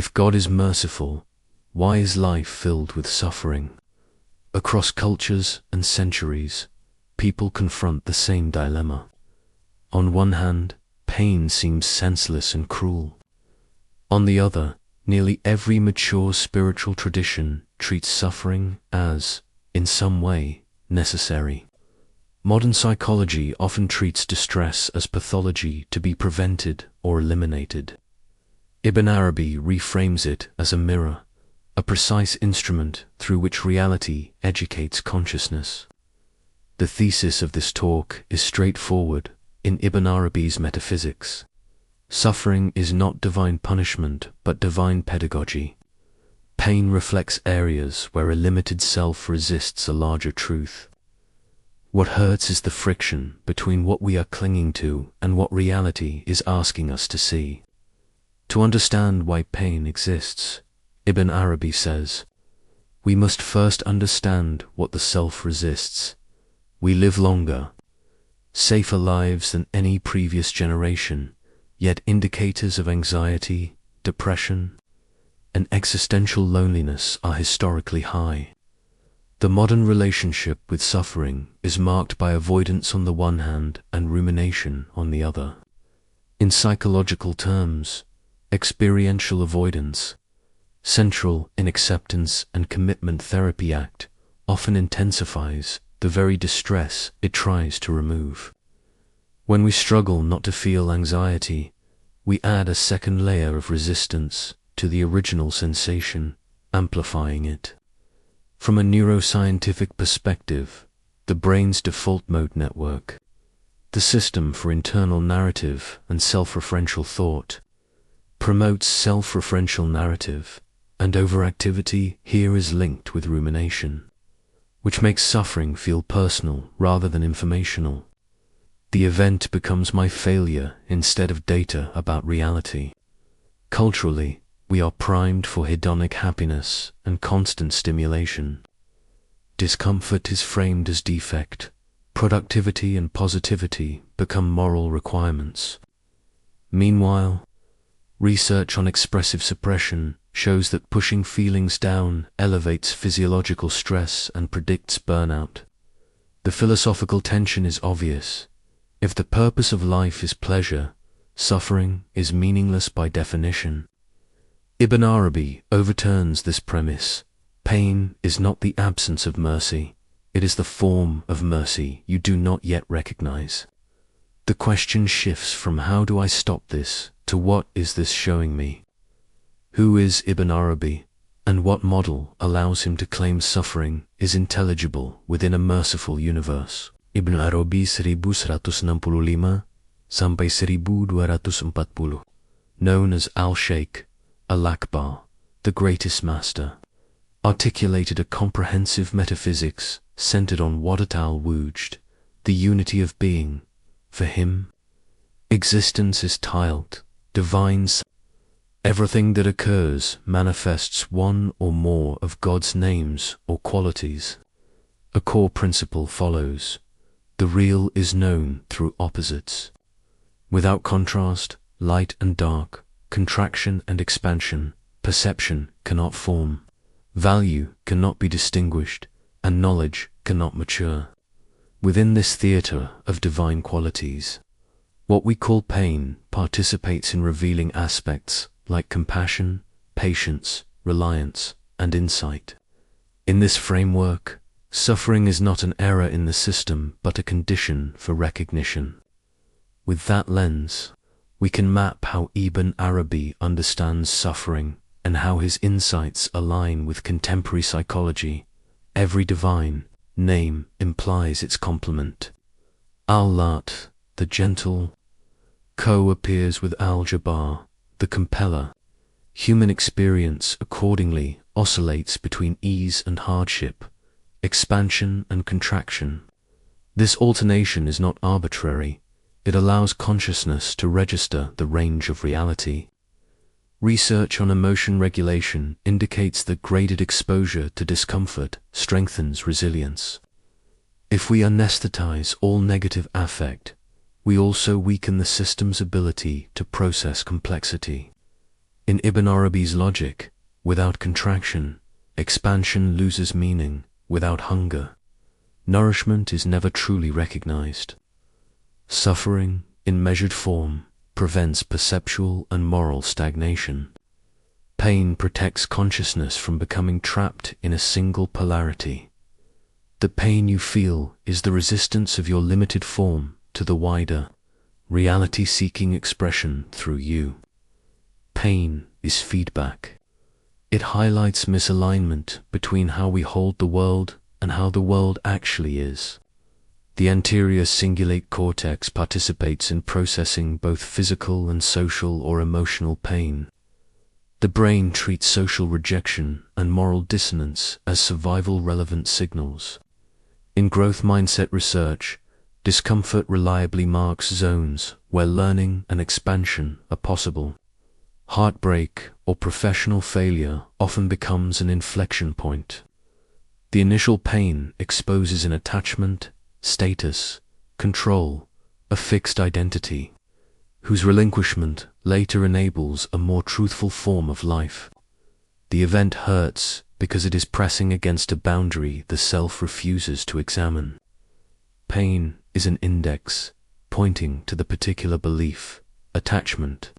If God is merciful, why is life filled with suffering? Across cultures and centuries, people confront the same dilemma. On one hand, pain seems senseless and cruel. On the other, nearly every mature spiritual tradition treats suffering as, in some way, necessary. Modern psychology often treats distress as pathology to be prevented or eliminated. Ibn Arabi reframes it as a mirror, a precise instrument through which reality educates consciousness. The thesis of this talk is straightforward in Ibn Arabi's Metaphysics. Suffering is not divine punishment, but divine pedagogy. Pain reflects areas where a limited self resists a larger truth. What hurts is the friction between what we are clinging to and what reality is asking us to see. To understand why pain exists, Ibn Arabi says, we must first understand what the self resists. We live longer, safer lives than any previous generation, yet indicators of anxiety, depression, and existential loneliness are historically high. The modern relationship with suffering is marked by avoidance on the one hand and rumination on the other. In psychological terms, experiential avoidance, central in acceptance and commitment therapy act, often intensifies the very distress it tries to remove. When we struggle not to feel anxiety, we add a second layer of resistance to the original sensation, amplifying it. From a neuroscientific perspective, the brain's default mode network, the system for internal narrative and self-referential thought, promotes self-referential narrative, and overactivity here is linked with rumination, which makes suffering feel personal rather than informational. The event becomes my failure instead of data about reality. Culturally, we are primed for hedonic happiness and constant stimulation. Discomfort is framed as defect. Productivity and positivity become moral requirements. Meanwhile, research on expressive suppression shows that pushing feelings down elevates physiological stress and predicts burnout. The philosophical tension is obvious. If the purpose of life is pleasure, suffering is meaningless by definition. Ibn Arabi overturns this premise. Pain is not the absence of mercy, it is the form of mercy you do not yet recognize. The question shifts from how do I stop this to what is this showing me? Who is Ibn Arabi, and what model allows him to claim suffering is intelligible within a merciful universe? Ibn Arabi 1165 sampai 1240, known as Al-Sheikh, Al-Akbar, the greatest master, articulated a comprehensive metaphysics centered on Wadat al-Wujud, the unity of being. For him, existence is tiled, divine. Everything that occurs manifests one or more of God's names or qualities. A core principle follows. The real is known through opposites. Without contrast, light and dark, contraction and expansion, perception cannot form. Value cannot be distinguished, and knowledge cannot mature. Within this theater of divine qualities, what we call pain participates in revealing aspects like compassion, patience, reliance, and insight. In this framework, suffering is not an error in the system, but a condition for recognition. With that lens, we can map how Ibn Arabi understands suffering and how his insights align with contemporary psychology. Every divine name implies its complement. Al-Lat, the gentle, co-appears with Al-Jabbar, the compeller. Human experience accordingly oscillates between ease and hardship, expansion and contraction. This alternation is not arbitrary. It allows consciousness to register the range of reality. Research on emotion regulation indicates that graded exposure to discomfort strengthens resilience. If we anesthetize all negative affect, we also weaken the system's ability to process complexity. In Ibn Arabi's logic, without contraction, expansion loses meaning. Without hunger, nourishment is never truly recognized. Suffering, in measured form, prevents perceptual and moral stagnation. Pain protects consciousness from becoming trapped in a single polarity. The pain you feel is the resistance of your limited form to the wider, reality-seeking expression through you. Pain is feedback. It highlights misalignment between how we hold the world and how the world actually is. The anterior cingulate cortex participates in processing both physical and social or emotional pain. The brain treats social rejection and moral dissonance as survival-relevant signals. In growth mindset research, discomfort reliably marks zones where learning and expansion are possible. Heartbreak or professional failure often becomes an inflection point. The initial pain exposes an attachment, status, control, a fixed identity, whose relinquishment later enables a more truthful form of life. The event hurts because it is pressing against a boundary the self refuses to examine. Pain is an index pointing to the particular belief, attachment,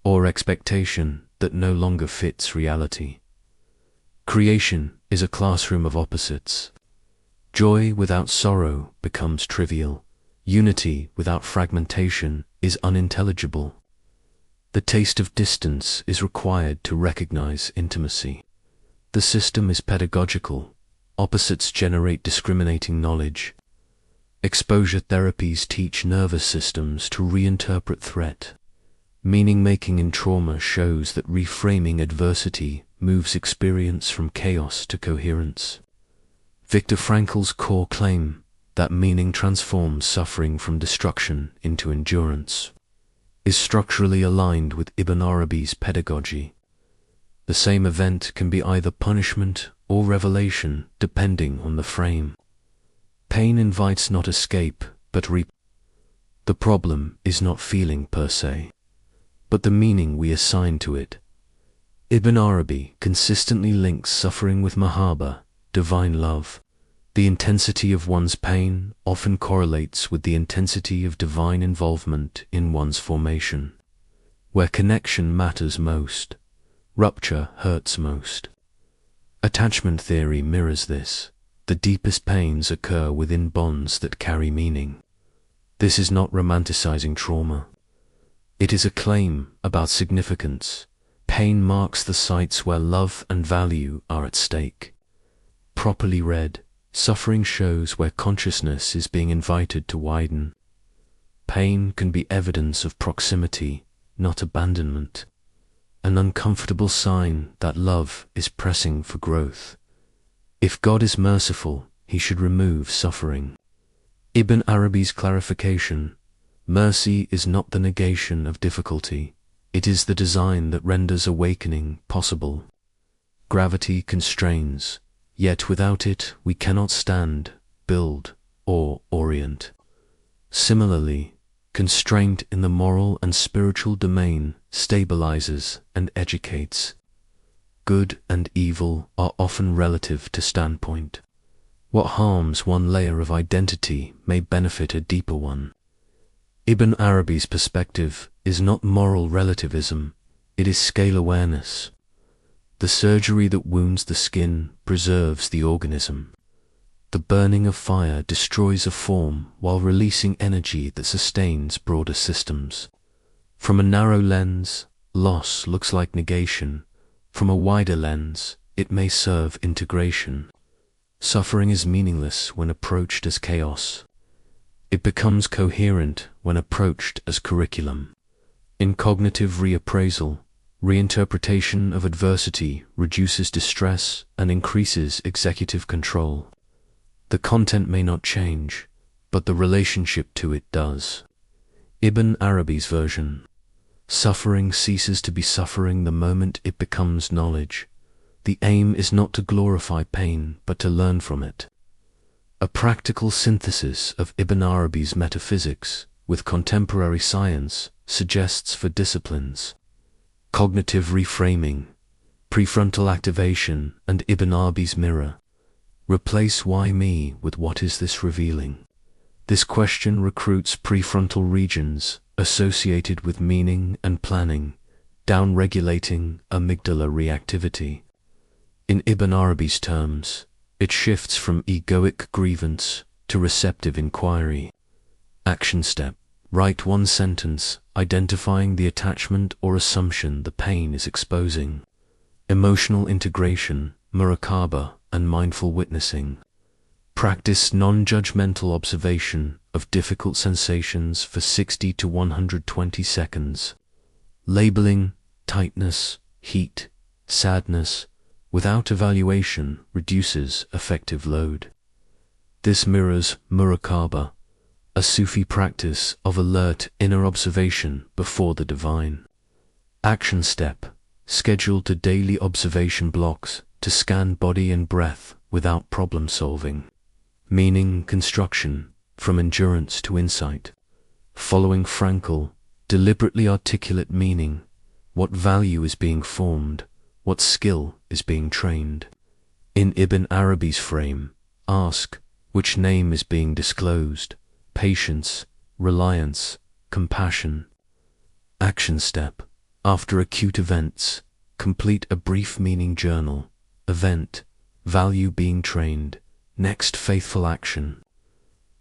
or expectation that no longer fits reality. Creation is a classroom of opposites. Joy without sorrow becomes trivial. Unity without fragmentation is unintelligible. The taste of distance is required to recognize intimacy. The system is pedagogical. Opposites generate discriminating knowledge. Exposure therapies teach nervous systems to reinterpret threat. Meaning-making in trauma shows that reframing adversity moves experience from chaos to coherence. Viktor Frankl's core claim, that meaning transforms suffering from destruction into endurance, is structurally aligned with Ibn Arabi's pedagogy. The same event can be either punishment or revelation, depending on the frame. Pain invites not escape, but The problem is not feeling per se, but the meaning we assign to it. Ibn Arabi consistently links suffering with mahabba, divine love. The intensity of one's pain often correlates with the intensity of divine involvement in one's formation. Where connection matters most, rupture hurts most. Attachment theory mirrors this. The deepest pains occur within bonds that carry meaning. This is not romanticizing trauma. It is a claim about significance. Pain marks the sites where love and value are at stake. Properly read, suffering shows where consciousness is being invited to widen. Pain can be evidence of proximity, not abandonment. An uncomfortable sign that love is pressing for growth. If God is merciful, he should remove suffering. Ibn Arabi's clarification: mercy is not the negation of difficulty, it is the design that renders awakening possible. Gravity constrains, yet without it we cannot stand, build, or orient. Similarly, constraint in the moral and spiritual domain stabilizes and educates. Good and evil are often relative to standpoint. What harms one layer of identity may benefit a deeper one. Ibn Arabi's perspective is not moral relativism, it is scale awareness. The surgery that wounds the skin preserves the organism. The burning of fire destroys a form while releasing energy that sustains broader systems. From a narrow lens, loss looks like negation. From a wider lens, it may serve integration. Suffering is meaningless when approached as chaos. It becomes coherent when approached as curriculum. In cognitive reappraisal, reinterpretation of adversity reduces distress and increases executive control. The content may not change, but the relationship to it does. Ibn Arabi's version: suffering ceases to be suffering the moment it becomes knowledge. The aim is not to glorify pain, but to learn from it. A practical synthesis of Ibn Arabi's metaphysics with contemporary science suggests for disciplines: cognitive reframing, prefrontal activation, and Ibn Arabi's mirror. Replace why me with what is this revealing. This question recruits prefrontal regions associated with meaning and planning, down-regulating amygdala reactivity. In Ibn Arabi's terms, it shifts from egoic grievance to receptive inquiry. Action step: write one sentence identifying the attachment or assumption the pain is exposing. Emotional integration, muraqabah, and mindful witnessing. Practice non-judgmental observation of difficult sensations for 60 to 120 seconds. Labeling tightness, heat, sadness without evaluation reduces affective load. This mirrors muraqabah, a Sufi practice of alert inner observation before the divine. Action step: schedule to daily observation blocks to scan body and breath without problem solving. Meaning construction, from endurance to insight. Following Frankl, deliberately articulate meaning. What value is being formed? What skill is being trained? In Ibn Arabi's frame, ask, which name is being disclosed? Patience, reliance, compassion. Action step: after acute events, complete a brief meaning journal. Event, value being trained. Next faithful action.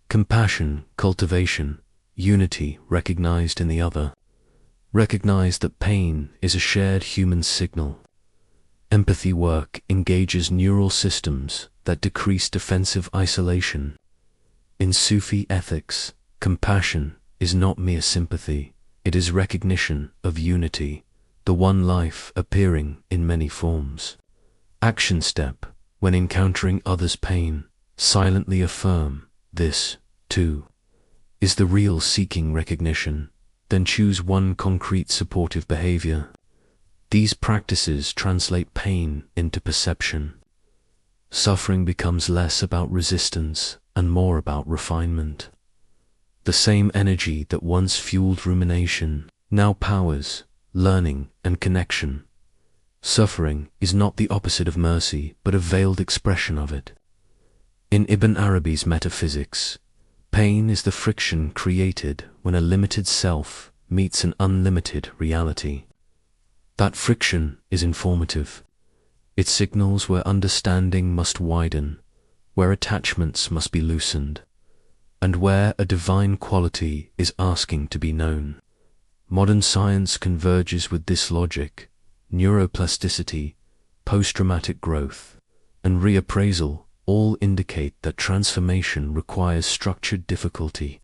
Compassion, cultivation, unity recognized in the other. Recognize that pain is a shared human signal. Empathy work engages neural systems that decrease defensive isolation. In Sufi ethics, compassion is not mere sympathy, it is recognition of unity, the one life appearing in many forms. Action step: when encountering others' pain, silently affirm, this, too, is the real. Seeking recognition, then choose one concrete supportive behavior. These practices translate pain into perception. Suffering becomes less about resistance and more about refinement. The same energy that once fueled rumination now powers learning and connection. Suffering is not the opposite of mercy, but a veiled expression of it. In Ibn Arabi's Metaphysics, pain is the friction created when a limited self meets an unlimited reality. That friction is informative. It signals where understanding must widen, where attachments must be loosened, and where a divine quality is asking to be known. Modern science converges with this logic. Neuroplasticity, post-traumatic growth, and reappraisal all indicate that transformation requires structured difficulty.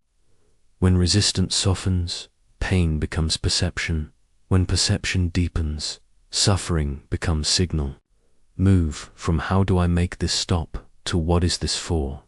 When resistance softens, pain becomes perception. When perception deepens, suffering becomes signal. Move from how do I make this stop to what is this for?